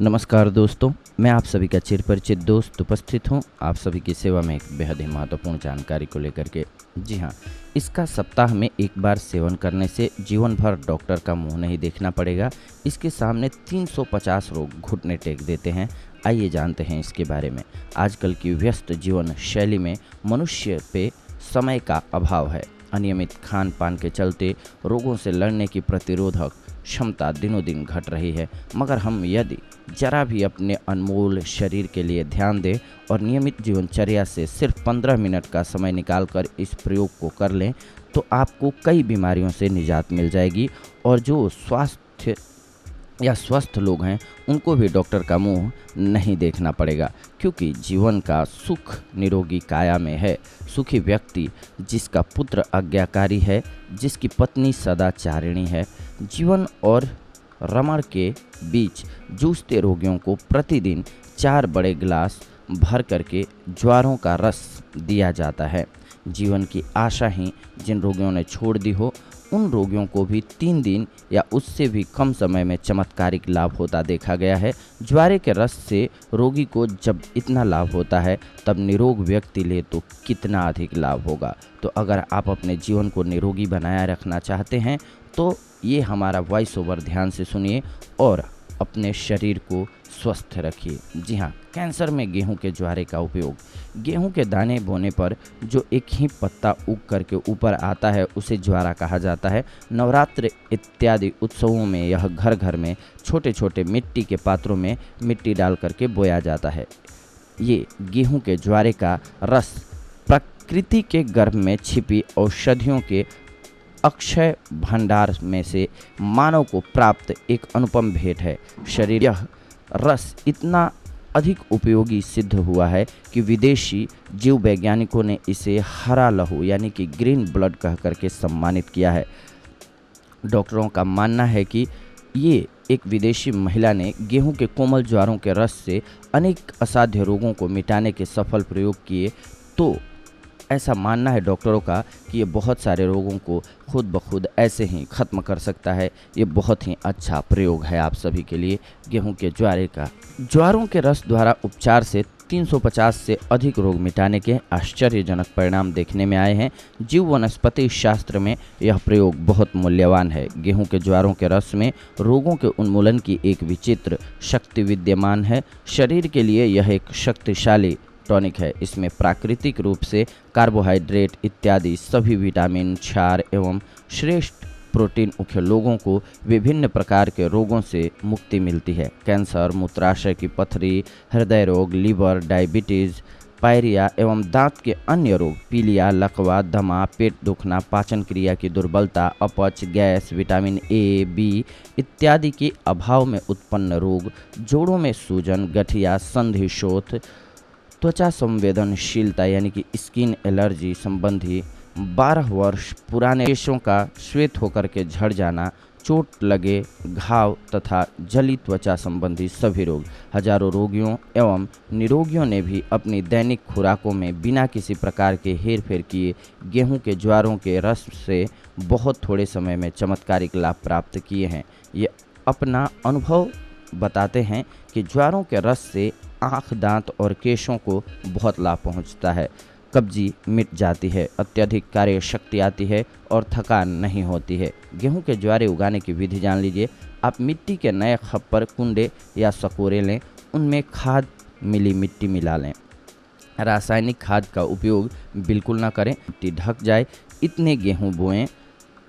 नमस्कार दोस्तों, मैं आप सभी का चिरपरिचित दोस्त उपस्थित हूं आप सभी की सेवा में एक बेहद ही महत्वपूर्ण जानकारी को लेकर के। जी हां, इसका सप्ताह में एक बार सेवन करने से जीवन भर डॉक्टर का मुंह नहीं देखना पड़ेगा। इसके सामने 350 रोग घुटने टेक देते हैं। आइए जानते हैं इसके बारे में। आजकल की व्यस्त जीवन शैली में मनुष्य पे समय का अभाव है। अनियमित खान पान के चलते रोगों से लड़ने की प्रतिरोधक क्षमता दिनों दिन घट रही है। मगर हम यदि जरा भी अपने अनमोल शरीर के लिए ध्यान दें और नियमित जीवनचर्या से सिर्फ 15 मिनट का समय निकालकर इस प्रयोग को कर लें तो आपको कई बीमारियों से निजात मिल जाएगी। और जो स्वास्थ्य या स्वस्थ लोग हैं उनको भी डॉक्टर का मुंह नहीं देखना पड़ेगा, क्योंकि जीवन का सुख निरोगी काया में है। सुखी व्यक्ति जिसका पुत्र आज्ञाकारी है, जिसकी पत्नी सदाचारिणी है। जीवन और रमण के बीच जूझते रोगियों को प्रतिदिन 4 बड़े गिलास भर करके ज्वारों का रस दिया जाता है। जीवन की आशा ही जिन रोगियों ने छोड़ दी हो उन रोगियों को भी 3 दिन या उससे भी कम समय में चमत्कारिक लाभ होता देखा गया है। ज्वारे के रस से रोगी को जब इतना लाभ होता है तब निरोग व्यक्ति ले तो कितना अधिक लाभ होगा। तो अगर आप अपने जीवन को निरोगी बनाए रखना चाहते हैं तो ये हमारा वॉइस ओवर ध्यान से सुनिए और अपने शरीर को स्वस्थ रखिए। जी हाँ, कैंसर में गेहूं के ज्वारे का उपयोग। गेहूं के दाने बोने पर जो एक ही पत्ता उग करके ऊपर आता है उसे ज्वारा कहा जाता है। नवरात्र इत्यादि उत्सवों में यह घर घर में छोटे छोटे मिट्टी के पात्रों में मिट्टी डाल करके बोया जाता है। ये गेहूं के ज्वारे का रस प्रकृति के गर्भ में छिपी औषधियों के अक्षय भंडार में से मानव को प्राप्त एक अनुपम भेंट है। शरीर यह रस इतना अधिक उपयोगी सिद्ध हुआ है कि विदेशी जीव वैज्ञानिकों ने इसे हरा लहू यानी कि ग्रीन ब्लड कह करके सम्मानित किया है। डॉक्टरों का मानना है कि ये एक विदेशी महिला ने गेहूं के कोमल ज्वारों के रस से अनेक असाध्य रोगों को मिटाने के सफल प्रयोग किए। तो ऐसा मानना है डॉक्टरों का कि ये बहुत सारे रोगों को खुद ब खुद ऐसे ही ख़त्म कर सकता है। ये बहुत ही अच्छा प्रयोग है आप सभी के लिए गेहूं के ज्वारे का। ज्वारों के रस द्वारा उपचार से 350 से अधिक रोग मिटाने के आश्चर्यजनक परिणाम देखने में आए हैं। जीव वनस्पति शास्त्र में यह प्रयोग बहुत मूल्यवान है। गेहूं के ज्वारों के रस में रोगों के उन्मूलन की एक विचित्र शक्ति विद्यमान है। शरीर के लिए यह एक शक्तिशाली टॉनिक है। इसमें प्राकृतिक रूप से कार्बोहाइड्रेट इत्यादि सभी विटामिन, क्षार एवं श्रेष्ठ प्रोटीन मुख्य लोगों को विभिन्न प्रकार के रोगों से मुक्ति मिलती है। कैंसर, मूत्राशय की पथरी, हृदय रोग, लीवर, डायबिटीज़, पायरिया एवं दांत के अन्य रोग, पीलिया, लकवा, दमा, पेट दुखना, पाचन क्रिया की दुर्बलता, अपच, गैस, विटामिन ए, बी इत्यादि के अभाव में उत्पन्न रोग, जोड़ों में सूजन, गठिया, संधि शोथ, त्वचा संवेदनशीलता यानी कि स्किन एलर्जी संबंधी, 12 वर्ष पुराने केशों का श्वेत होकर के झड़ जाना, चोट लगे घाव तथा जली त्वचा संबंधी सभी रोग। हजारों रोगियों एवं निरोगियों ने भी अपनी दैनिक खुराकों में बिना किसी प्रकार के हेरफेर किए गेहूं के ज्वारों के रस से बहुत थोड़े समय में चमत्कारिक लाभ प्राप्त किए हैं। ये अपना अनुभव बताते हैं कि ज्वारों के रस से आँख, दांत और केशों को बहुत लाभ पहुंचता है। कब्जी मिट जाती है, अत्यधिक कार्य शक्ति आती है और थकान नहीं होती है। गेहूं के ज्वारे उगाने की विधि जान लीजिए। आप मिट्टी के नए खप्पर, कुंडे या सकोरे लें, उनमें खाद मिली मिट्टी मिला लें। रासायनिक खाद का उपयोग बिल्कुल ना करें। मिट्टी ढक जाए इतने गेहूं बोएं।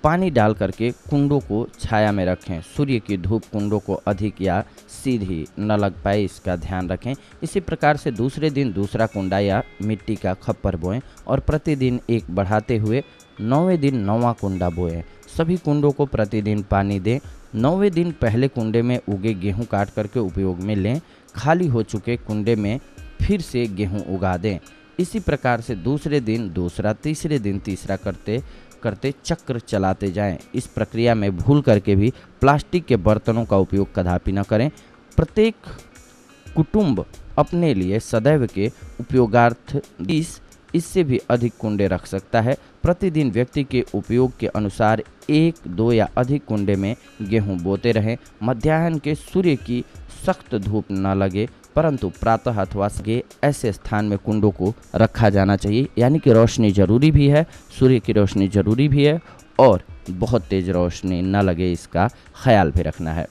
पानी डाल करके कुंडों को छाया में रखें। सूर्य की धूप कुंडों को अधिक या सीधी न लग पाए इसका ध्यान रखें। इसी प्रकार से दूसरे दिन दूसरा कुंडा या मिट्टी का खप्पर बोएं और प्रतिदिन एक बढ़ाते हुए 9वें दिन 9वां कुंडा बोएं। सभी कुंडों को प्रतिदिन पानी दें। 9वें दिन पहले कुंडे में उगे गेहूं काट करके उपयोग में लें। खाली हो चुके कुंडे में फिर से गेहूं उगा दें। इसी प्रकार से दूसरे दिन दूसरा, तीसरे दिन तीसरा करते करते चक्र चलाते जाएं। इस प्रक्रिया में भूल करके भी प्लास्टिक के बर्तनों का उपयोग कदापि न करें। प्रत्येक कुटुंब अपने लिए सदैव के उपयोगार्थ 20 इससे भी अधिक कुंडे रख सकता है। प्रतिदिन व्यक्ति के उपयोग के अनुसार 1, 2 या अधिक कुंडे में गेहूं बोते रहें। मध्याह्न के सूर्य की सख्त धूप न लगे, परंतु प्रातः अथवा के ऐसे स्थान में कुंडों को रखा जाना चाहिए, यानी कि रोशनी जरूरी भी है, सूर्य की रोशनी जरूरी भी है और बहुत तेज रोशनी न लगे, इसका ख्याल भी रखना है।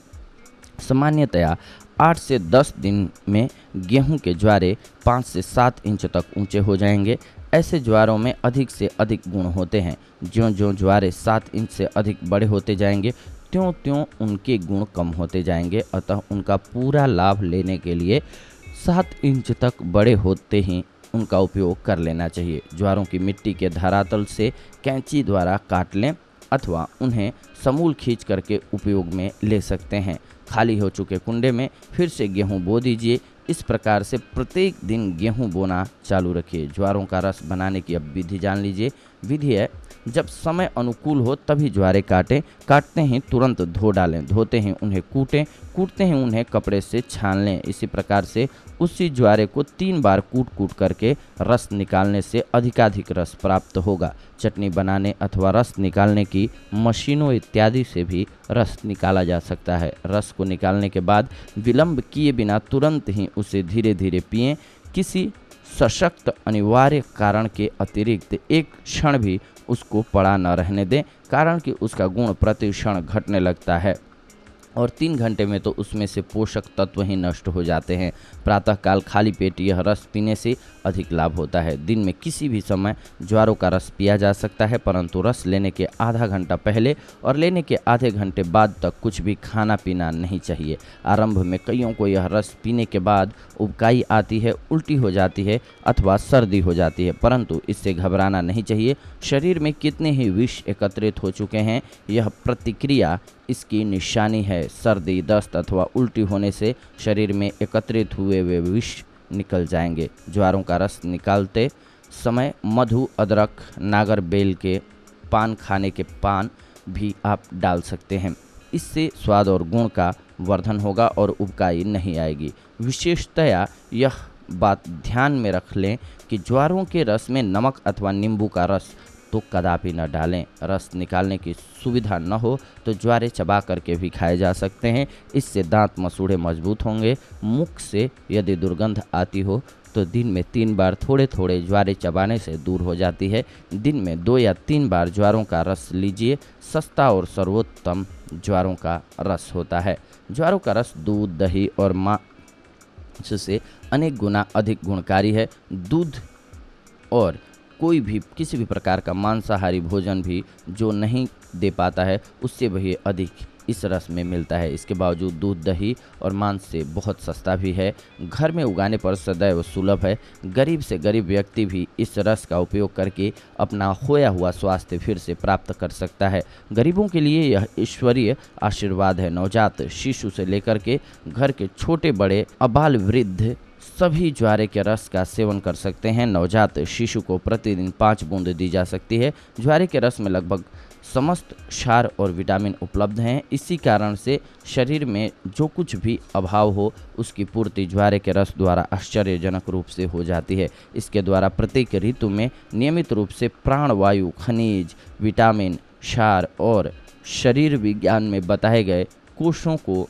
सामान्यतया 8 से 10 दिन में गेहूं के ज्वारे 5 से 7 इंच तक ऊंचे हो जाएंगे। ऐसे ज्वारों में अधिक से अधिक गुण होते हैं। ज्यों-ज्यों ज्वारे 7 इंच से अधिक बड़े होते जाएंगे, त्यों-त्यों उनके गुण कम होते जाएंगे। अतः उनका पूरा लाभ लेने के लिए 7 इंच तक बड़े होते ही उनका उपयोग कर लेना चाहिए। ज्वारों की मिट्टी के धरातल से कैंची द्वारा काट लें अथवा उन्हें समूल खींच करके उपयोग में ले सकते हैं। खाली हो चुके कुंडे में फिर से गेहूं बो दीजिए। इस प्रकार से प्रत्येक दिन गेहूं बोना चालू रखिए। ज्वारों का रस बनाने की अब विधि जान लीजिए। विधि है, जब समय अनुकूल हो तभी ज्वारे काटें। काटते ही तुरंत धो डालें, धोते ही उन्हें कूटें, कूटते ही उन्हें कपड़े से छान लें। इसी प्रकार से उसी ज्वारे को 3 बार कूट करके रस निकालने से अधिकाधिक रस प्राप्त होगा। चटनी बनाने अथवा रस निकालने की मशीनों इत्यादि से भी रस निकाला जा सकता है। रस को निकालने के बाद विलंब किए बिना तुरंत ही उसे धीरे धीरे पिएं। किसी सशक्त अनिवार्य कारण के अतिरिक्त एक क्षण भी उसको पड़ा न रहने दें, कारण कि उसका गुण प्रति क्षण घटने लगता है और 3 घंटे में तो उसमें से पोषक तत्व ही नष्ट हो जाते हैं। प्रातःकाल खाली पेट यह रस पीने से अधिक लाभ होता है। दिन में किसी भी समय ज्वारों का रस पिया जा सकता है, परंतु रस लेने के आधा घंटा पहले और लेने के आधे घंटे बाद तक कुछ भी खाना पीना नहीं चाहिए। आरंभ में कईयों को यह रस पीने के बाद उबकाई आती है, उल्टी हो जाती है अथवा सर्दी हो जाती है, परंतु इससे घबराना नहीं चाहिए। शरीर में कितने ही विष एकत्रित हो चुके हैं, यह प्रतिक्रिया इसकी निशानी है। सर्दी, दस्त अथवा उल्टी होने से शरीर में एकत्रित हुए वे विष निकल जाएंगे। ज्वारों का रस निकालते समय मधु, अदरक, नागरबेल के पान खाने के पान भी आप डाल सकते हैं। इससे स्वाद और गुण का वर्धन होगा और उबकाई नहीं आएगी। विशेषतया यह बात ध्यान में रख लें कि ज्वारों के रस में नमक अथवा नींबू का रस तो कदापि न डालें। रस निकालने की सुविधा न हो तो ज्वारे चबा करके भी खाए जा सकते हैं। इससे दांत मसूड़े मजबूत होंगे। मुख से यदि दुर्गंध आती हो तो दिन में 3 बार थोड़े थोड़े ज्वारे चबाने से दूर हो जाती है। दिन में 2 या 3 बार ज्वारों का रस लीजिए। सस्ता और सर्वोत्तम ज्वारों का रस होता है। ज्वारों का रस दूध, दही और मांस से अनेक गुना अधिक गुणकारी है। दूध और कोई भी किसी भी प्रकार का मांसाहारी भोजन भी जो नहीं दे पाता है, उससे भी अधिक इस रस में मिलता है। इसके बावजूद दूध, दही और मांस से बहुत सस्ता भी है। घर में उगाने पर सदैव सुलभ है। गरीब से गरीब व्यक्ति भी इस रस का उपयोग करके अपना खोया हुआ स्वास्थ्य फिर से प्राप्त कर सकता है। गरीबों के लिए यह ईश्वरीय आशीर्वाद है। नवजात शिशु से लेकर के घर के छोटे बड़े आबाल वृद्ध सभी ज्वारे के रस का सेवन कर सकते हैं। नवजात शिशु को प्रतिदिन 5 बूंद दी जा सकती है। ज्वारे के रस में लगभग समस्त क्षार और विटामिन उपलब्ध हैं। इसी कारण से शरीर में जो कुछ भी अभाव हो उसकी पूर्ति ज्वारे के रस द्वारा आश्चर्यजनक रूप से हो जाती है। इसके द्वारा प्रत्येक ऋतु में नियमित रूप से प्राणवायु, खनिज, विटामिन, क्षार और शरीर विज्ञान में बताए गए कोषों को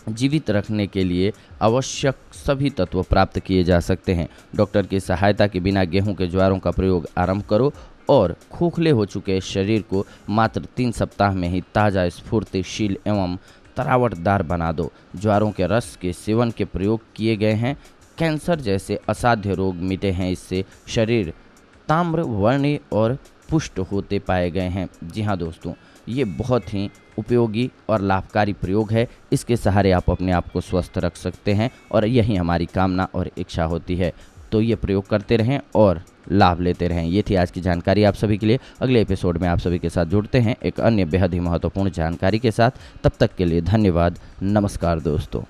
जीवित रखने के लिए आवश्यक सभी तत्व प्राप्त किए जा सकते हैं। डॉक्टर की सहायता के बिना गेहूं के ज्वारों का प्रयोग आरंभ करो और खोखले हो चुके शरीर को मात्र 3 सप्ताह में ही ताज़ा, स्फूर्तिशील एवं तरावटदार बना दो। ज्वारों के रस के सेवन के प्रयोग किए गए हैं। कैंसर जैसे असाध्य रोग मिटे हैं। इससे शरीर ताम्र वर्णीय और पुष्ट होते पाए गए हैं। जी हाँ दोस्तों, ये बहुत ही उपयोगी और लाभकारी प्रयोग है। इसके सहारे आप अपने आप को स्वस्थ रख सकते हैं और यही हमारी कामना और इच्छा होती है। तो ये प्रयोग करते रहें और लाभ लेते रहें। ये थी आज की जानकारी आप सभी के लिए। अगले एपिसोड में आप सभी के साथ जुड़ते हैं एक अन्य बेहद ही महत्वपूर्ण जानकारी के साथ। तब तक के लिए धन्यवाद। नमस्कार दोस्तों।